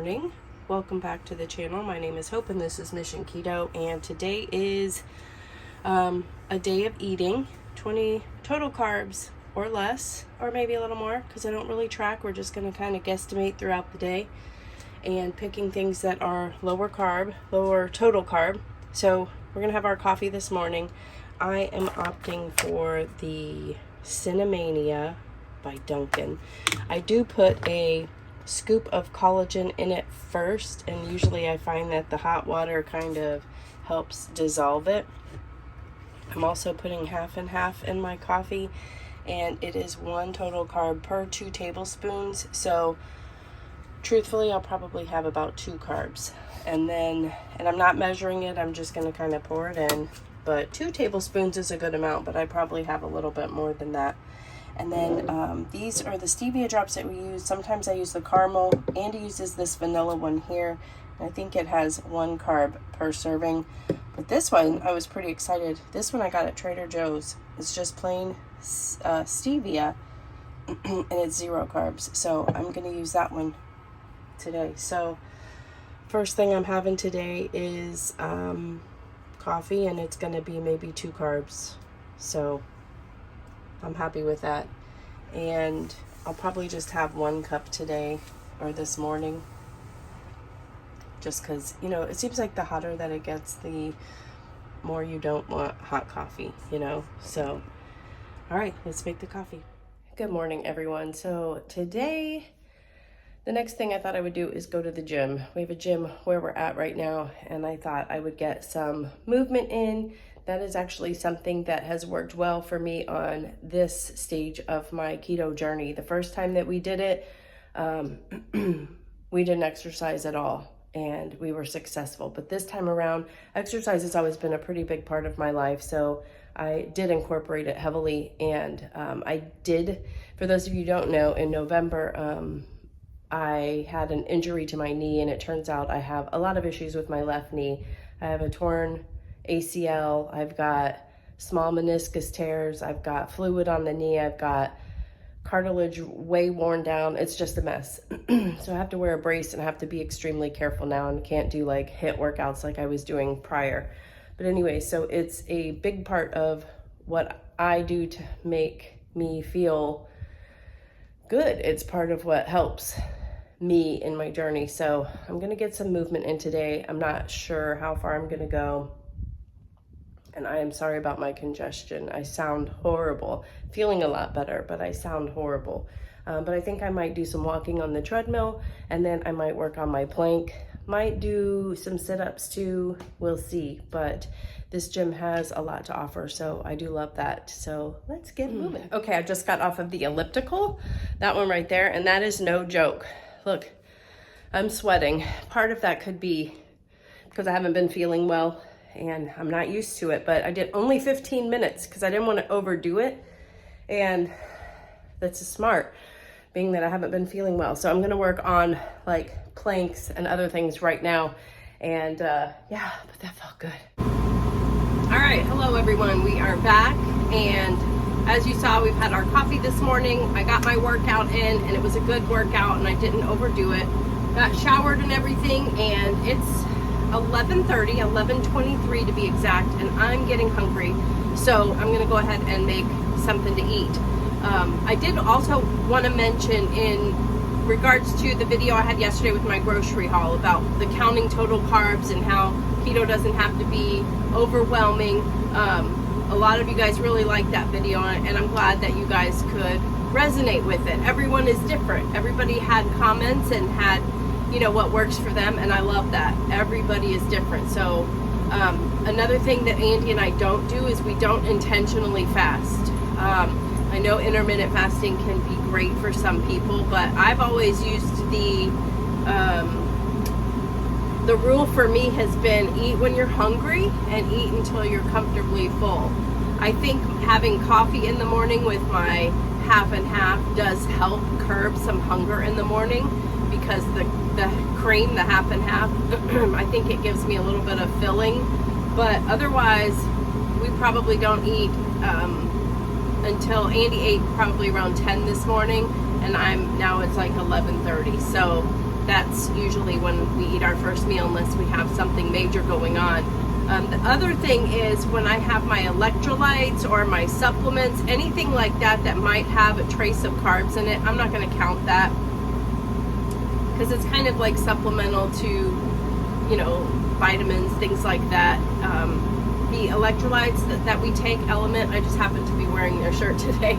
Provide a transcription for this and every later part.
morning. Welcome back to the channel. My name is Hope and this is Mission Keto, and today is a day of eating 20 total carbs or less, or maybe a little more because I don't really track. We're just going to kind of guesstimate throughout the day and picking things that are lower total carb. So we're going to have our coffee this morning. I am opting for the Cinnamania by Dunkin'. I do put a scoop of collagen in it first, and usually I find that the hot water kind of helps dissolve it. I'm also putting half and half in my coffee, and it is 1 total carb per 2 tablespoons. So truthfully, I'll probably have about 2 carbs, and I'm not measuring it, I'm just going to kind of pour it in. But 2 tablespoons is a good amount, but I probably have a little bit more than that. And then these are the stevia drops that we use. Sometimes I use the caramel. Andy uses this vanilla one here. I think it has 1 carb per serving. But this one, I was pretty excited. This one I got at Trader Joe's. It's just plain stevia, and it's 0 carbs. So I'm going to use that one today. So first thing I'm having today is coffee, and it's going to be maybe 2 carbs. So I'm happy with that. And I'll probably just have 1 cup today or this morning, just because, you know, it seems like the hotter that it gets, the more you don't want hot coffee, you know. So all right, let's make the coffee. Good morning, everyone. So today, the next thing I thought I would do is go to the gym. We have a gym where we're at right now, and I thought I would get some movement in. That is actually something that has worked well for me on this stage of my keto journey. The first time that we did it, we didn't exercise at all, and we were successful. But this time around, exercise has always been a pretty big part of my life, so I did incorporate it heavily. And I did, for those of you who don't know, in November, I had an injury to my knee, and it turns out I have a lot of issues with my left knee. I have a torn ACL, I've got small meniscus tears, I've got fluid on the knee, I've got cartilage way worn down. It's just a mess. So I have to wear a brace and I have to be extremely careful now, and can't do like HIIT workouts like I was doing prior. But anyway, so it's a big part of what I do to make me feel good. It's part of what helps me in my journey. So I'm gonna get some movement in today. I'm not sure how far I'm gonna go, and I am sorry about my congestion. I sound horrible. Feeling a lot better, but I sound horrible. But I think I might do some walking on the treadmill, and then I might work on my plank. Might do some sit-ups too, we'll see. But this gym has a lot to offer, so I do love that. So let's get moving. Okay, I just got off of the elliptical, that one right there, and that is no joke. Look, I'm sweating. Part of that could be because I haven't been feeling well, and I'm not used to it, but I did only 15 minutes because I didn't want to overdo it. And that's smart, being that I haven't been feeling well. So I'm going to work on like planks and other things right now. And yeah, but that felt good. All right, hello everyone. We are back, and as you saw, we've had our coffee this morning. I got my workout in, and it was a good workout, and I didn't overdo it. Got showered and everything, and it's 11:30, 11:23 to be exact, and I'm getting hungry, so I'm gonna go ahead and make something to eat. I did also want to mention, in regards to the video I had yesterday with my grocery haul about the counting total carbs and how keto doesn't have to be overwhelming. A lot of you guys really liked that video, and I'm glad that you guys could resonate with it. Everyone is different. Everybody had comments and had, you know, what works for them, and I love that. Everybody is different. So another thing that Andy and I don't do is we don't intentionally fast. I know intermittent fasting can be great for some people, but I've always used the rule for me has been eat when you're hungry and eat until you're comfortably full. I think having coffee in the morning with my half and half does help curb some hunger in the morning, because the cream, the half and half, I think it gives me a little bit of filling. But otherwise, we probably don't eat until Andy ate probably around 10 this morning, and now it's like 11:30. So that's usually when we eat our first meal, unless we have something major going on. The other thing is when I have my electrolytes or my supplements, anything like that that might have a trace of carbs in it, I'm not going to count that, because it's kind of like supplemental to, you know, vitamins, things like that. The electrolytes that we take, Element, I just happen to be wearing their shirt today.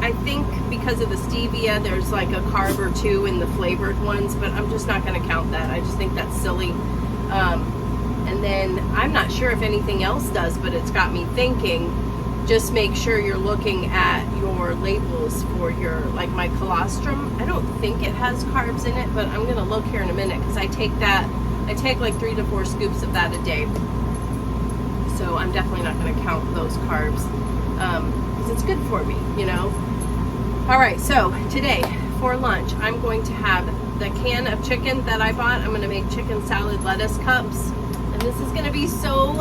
I think because of the stevia, there's like a carb or two in the flavored ones, but I'm just not going to count that. I just think that's silly. And then I'm not sure if anything else does, but it's got me thinking, just make sure you're looking at your labels for your, like my colostrum. I don't think it has carbs in it, but I'm going to look here in a minute, because I take like 3 to 4 scoops of that a day. So I'm definitely not going to count those carbs, because it's good for me, you know. All right, so today for lunch, I'm going to have the can of chicken that I bought. I'm going to make chicken salad lettuce cups. And this is going to be so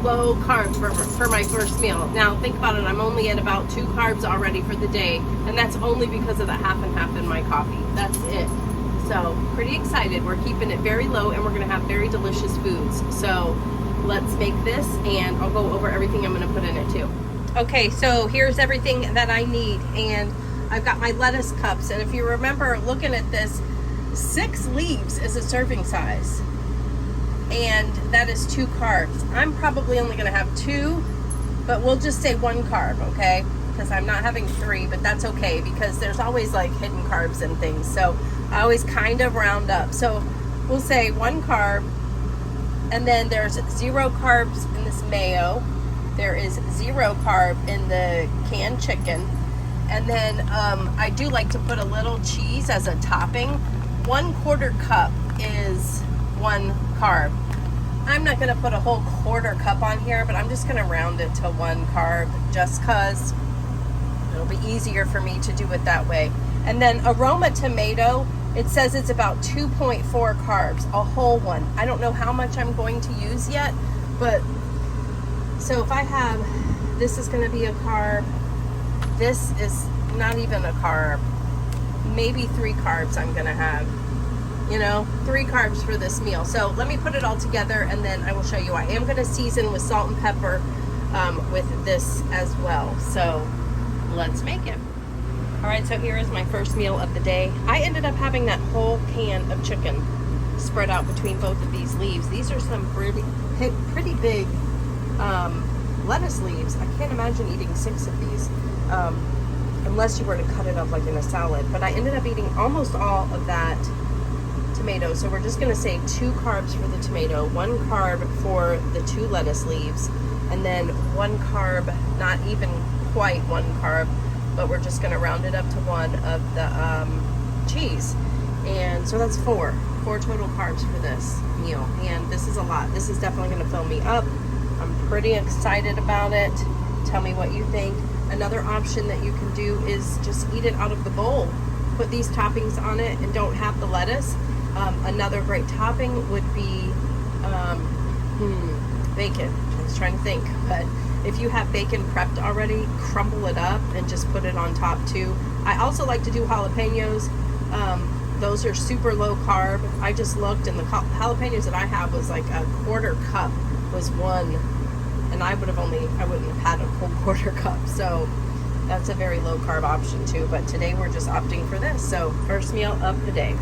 low carb for my first meal. Now, think about it. I'm only at about 2 carbs already for the day. And that's only because of the half and half in my coffee. That's it. So, pretty excited. We're keeping it very low, and we're going to have very delicious foods. So, let's make this, and I'll go over everything I'm going to put in it too. Okay, so here's everything that I need. And I've got my lettuce cups. And if you remember looking at this, 6 leaves is a serving size. And that is 2 carbs. I'm probably only going to have 2, but we'll just say 1 carb, okay? Because I'm not having 3, but that's okay, because there's always like hidden carbs and things. So I always kind of round up. So we'll say 1 carb, and then there's 0 carbs in this mayo. There is 0 carb in the canned chicken. And then I do like to put a little cheese as a topping. 1/4 cup is 1 carb. I'm not going to put a whole 1/4 cup on here, but I'm just going to round it to 1 carb, just because it'll be easier for me to do it that way. And then aroma tomato, it says it's about 2.4 carbs, a whole one. I don't know how much I'm going to use yet, but so if I have, this is going to be a carb, this is not even a carb, maybe 3 carbs I'm going to have. You know, 3 carbs for this meal. So let me put it all together, and then I will show you. I am going to season with salt and pepper with this as well. So let's make it. All right, so here is my first meal of the day. I ended up having that whole can of chicken spread out between both of these leaves. These are some pretty big lettuce leaves. I can't imagine eating 6 of these unless you were to cut it up like in a salad. But I ended up eating almost all of that tomato. So we're just going to say 2 carbs for the tomato, 1 carb for the 2 lettuce leaves, and then 1 carb, not even quite 1 carb, but we're just going to round it up to 1 of the cheese. And so that's 4 total carbs for this meal. And this is a lot. This is definitely going to fill me up. I'm pretty excited about it. Tell me what you think. Another option that you can do is just eat it out of the bowl. Put these toppings on it and don't have the lettuce. Another great topping would be bacon. I was trying to think, but if you have bacon prepped already, crumble it up and just put it on top too. I also like to do jalapenos. Those are super low carb. I just looked, and the jalapenos that I have was like a 1/4 cup was 1, and I wouldn't have had a whole 1/4 cup. So that's a very low carb option too. But today we're just opting for this. So first meal of the day.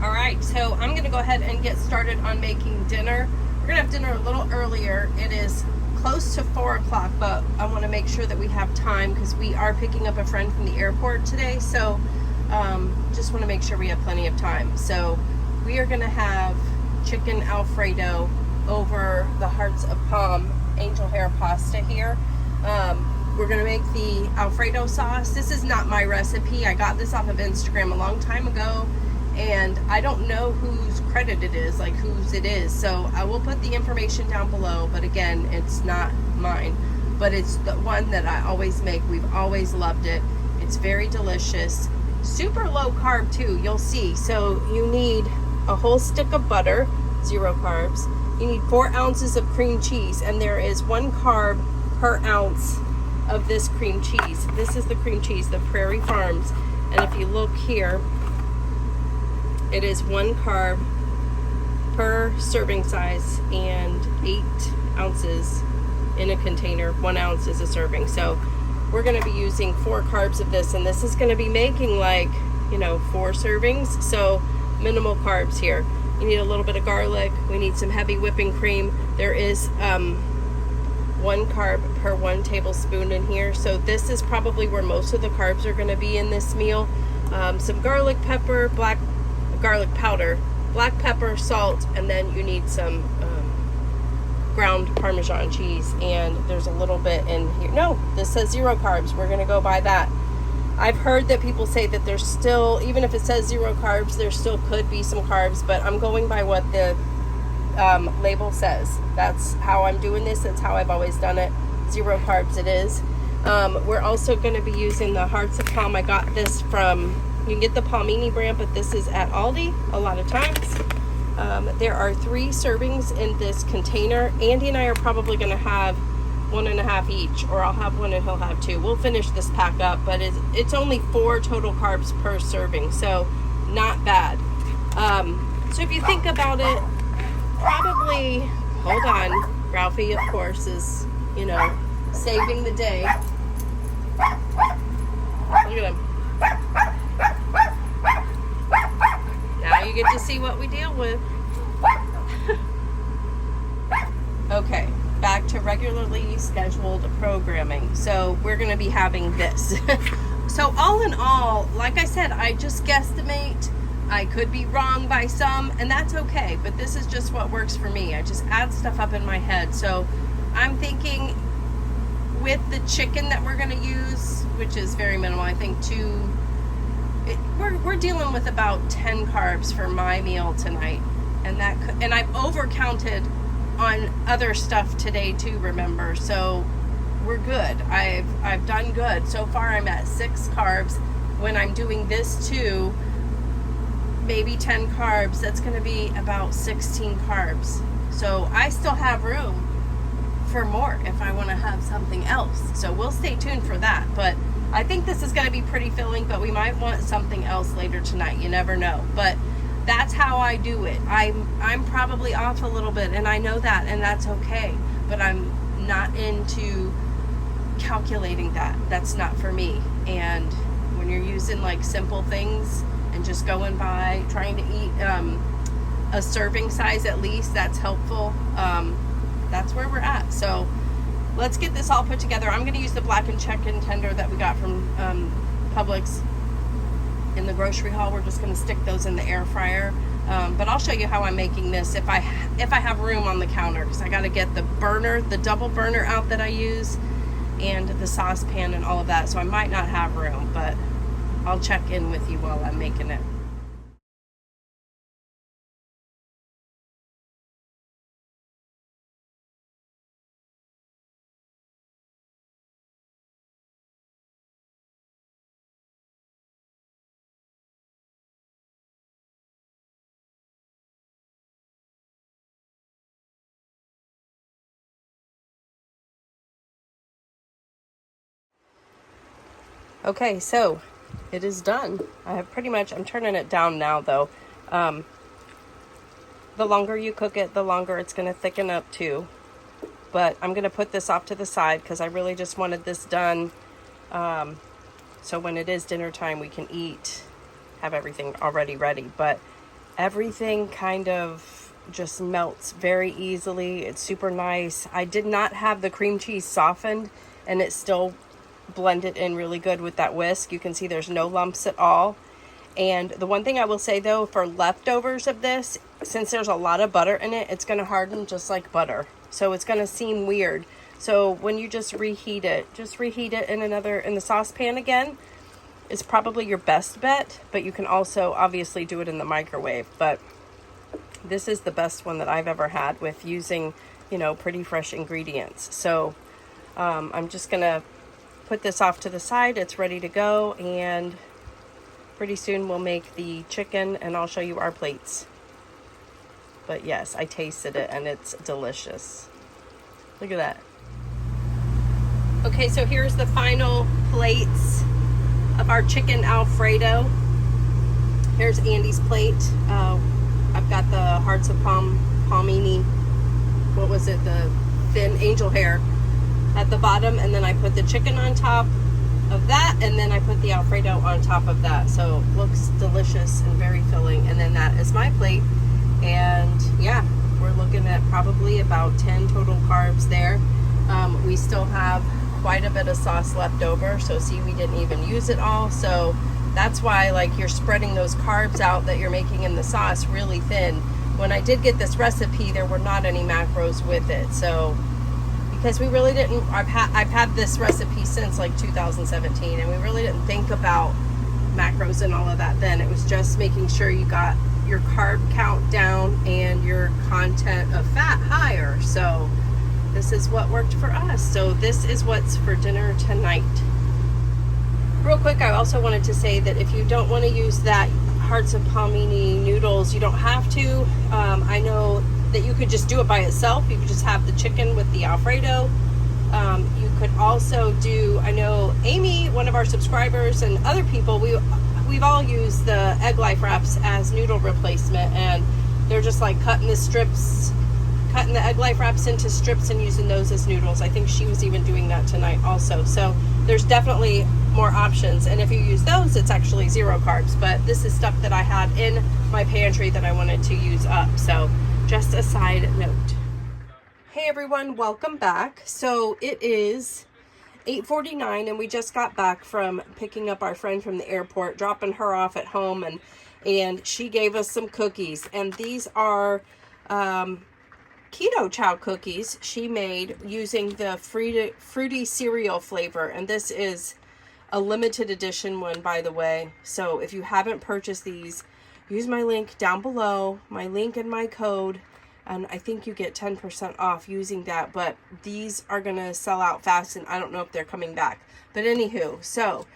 All right, so I'm gonna go ahead and get started on making dinner. We're gonna have dinner a little earlier. It is close to 4 o'clock, but I wanna make sure that we have time because we are picking up a friend from the airport today. So just wanna make sure we have plenty of time. So we are gonna have chicken Alfredo over the hearts of palm angel hair pasta here. We're gonna make the Alfredo sauce. This is not my recipe. I got this off of Instagram a long time ago, and I don't know whose credit it is, like whose it is. So I will put the information down below, but again, it's not mine. But it's the one that I always make. We've always loved it. It's very delicious. Super low carb too, you'll see. So you need a whole stick of butter, 0 carbs. You need 4 ounces of cream cheese, and there is 1 carb per ounce of this cream cheese. This is the cream cheese, the Prairie Farms. And if you look here, It is 1 carb per serving size and 8 ounces in a container. 1 ounce is a serving. So we're going to be using 4 carbs of this, and this is going to be making like, you know, 4 servings. So minimal carbs here. You need a little bit of garlic. We need some heavy whipping cream. There is 1 carb per 1 tablespoon in here. So this is probably where most of the carbs are going to be in this meal. Some garlic pepper, black garlic powder, black pepper, salt, and then you need some ground Parmesan cheese. And there's a little bit in here. No, this says 0 carbs. We're going to go by that. I've heard that people say that there's still, even if it says 0 carbs, there still could be some carbs, but I'm going by what the label says. That's how I'm doing this. That's how I've always done it. 0 carbs it is. We're also going to be using the Hearts of Palm. I got this from, you can get the Palmini brand, but this is at Aldi a lot of times. There are 3 servings in this container. Andy and I are probably going to have 1.5 each, or I'll have 1 and he'll have 2. We'll finish this pack up, but it's only 4 total carbs per serving, so not bad. So if you think about it, probably, hold on, Ralphie of course is, you know, saving the day. Look at him. Now you get to see what we deal with. Okay, back to regularly scheduled programming. So we're going to be having this. So all in all, like I said, I just guesstimate. I could be wrong by some, and that's okay, but this is just what works for me. I just add stuff up in my head. So I'm thinking with the chicken that we're going to use, which is very minimal, I think we're dealing with about 10 carbs for my meal tonight, and I've overcounted on other stuff today too, remember, so we're good. I've done good so far. I'm at 6 carbs. When I'm doing this too, maybe 10 carbs, that's going to be about 16 carbs. So I still have room for more if I want to have something else. So we'll stay tuned for that. But I think this is going to be pretty filling, but we might want something else later tonight. You never know. But that's how I do it. I'm probably off a little bit, and I know that, and that's okay. But I'm not into calculating that. That's not for me. And when you're using like simple things and just going by trying to eat a serving size at least, that's helpful. That's where we're at. So let's get this all put together. I'm going to use the blackened chicken tender that we got from Publix in the grocery haul. We're just going to stick those in the air fryer. But I'll show you how I'm making this if I have room on the counter, because I got to get the burner, the double burner out that I use, and the saucepan and all of that. So I might not have room, but I'll check in with you while I'm making it. Okay, so it is done. I'm turning it down now though. The longer you cook it, the longer it's going to thicken up too. But I'm going to put this off to the side because I really just wanted this done. So when it is dinner time, we can eat, have everything already ready. But everything kind of just melts very easily. It's super nice. I did not have the cream cheese softened, and it still blended in really good with that whisk. You can see there's no lumps at all. And the one thing I will say though, for leftovers of this, since there's a lot of butter in it, it's going to harden just like butter. So it's going to seem weird. So when you just reheat it in the saucepan again, is probably your best bet. But you can also obviously do it in the microwave. But this is the best one that I've ever had with using, you know, pretty fresh ingredients. So I'm just going to put this off to the side. It's ready to go, and pretty soon we'll make the chicken and I'll show you our plates. But yes, I tasted it and it's delicious. Look at that. Okay, so here's the final plates of our chicken Alfredo. Here's Andy's plate. I've got the hearts of palmini. What was it? The thin angel hair at the bottom, and then I put the chicken on top of that, and then I put the Alfredo on top of that. So it looks delicious and very filling. And then that is my plate. And yeah, we're looking at probably about 10 total carbs there. We still have quite a bit of sauce left over. So see, we didn't even use it all. So that's why, like, you're spreading those carbs out that you're making in the sauce really thin. When I did get this recipe, there were not any macros with it. So because we really didn't, I've had this recipe since like 2017, and we really didn't think about macros and all of that then. It was just making sure you got your carb count down and your content of fat higher. So this is what worked for us. So this is what's for dinner tonight. Real quick, I also wanted to say that if you don't want to use that hearts of palmini noodles, you don't have to. I know that you could just do it by itself. You could just have the chicken with the Alfredo. You could also do, I know Amy, one of our subscribers, and other people, we've all used the egg life wraps as noodle replacement, and they're just like cutting the egg life wraps into strips and using those as noodles. I think she was even doing that tonight also. So there's definitely more options, and if you use those, it's actually 0 carbs. But this is stuff that I had in my pantry that I wanted to use up. So just a side note. Hey everyone, welcome back. So it is 8:49, and we just got back from picking up our friend from the airport, dropping her off at home, and she gave us some cookies, and these are keto chow cookies she made using the fruity cereal flavor. And this is a limited edition one, by the way. So if you haven't purchased these, use my link down below, my link and my code, and I think you get 10% off using that. But these are gonna sell out fast, and I don't know if they're coming back. But anywho, so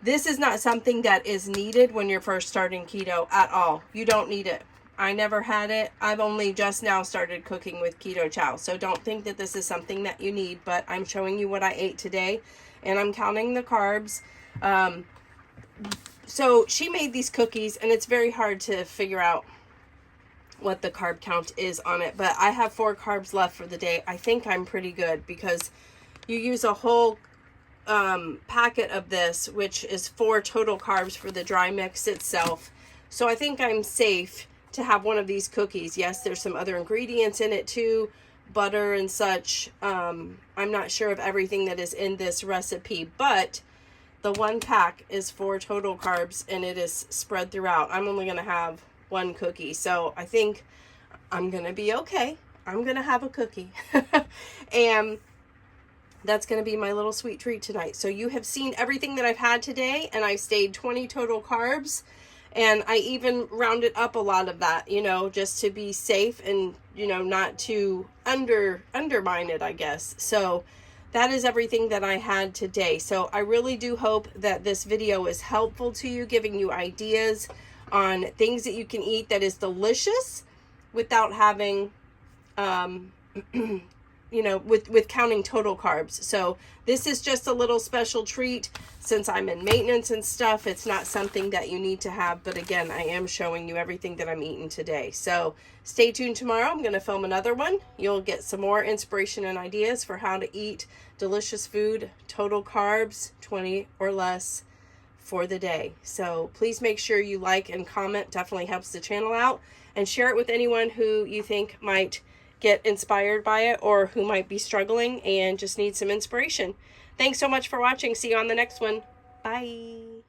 this is not something that is needed when you're first starting keto at all. You don't need it. I never had it. I've only just now started cooking with keto chow. So don't think that this is something that you need, but I'm showing you what I ate today, and I'm counting the carbs. So she made these cookies, and it's very hard to figure out what the carb count is on it, but I have 4 carbs left for the day. I think I'm pretty good because you use a whole packet of this, which is 4 total carbs for the dry mix itself. So I think I'm safe to have one of these cookies. Yes, there's some other ingredients in it too, butter and such. I'm not sure of everything that is in this recipe, but the one pack is 4 total carbs, and it is spread throughout. I'm only gonna have 1 cookie, so I think I'm gonna be okay. I'm gonna have a cookie. And that's gonna be my little sweet treat tonight. So you have seen everything that I've had today, and I've stayed 20 total carbs. And I even rounded up a lot of that, you know, just to be safe and, you know, not to undermine it, I guess. So that is everything that I had today. So I really do hope that this video is helpful to you, giving you ideas on things that you can eat that is delicious without having, you know, with counting total carbs. So this is just a little special treat since I'm in maintenance and stuff. It's not something that you need to have, but again, I am showing you everything that I'm eating today. So stay tuned tomorrow. I'm going to film another one. You'll get some more inspiration and ideas for how to eat delicious food, total carbs, 20 or less for the day. So please make sure you like and comment. Definitely helps the channel out, and share it with anyone who you think might get inspired by it, or who might be struggling and just need some inspiration. Thanks so much for watching. See you on the next one. Bye.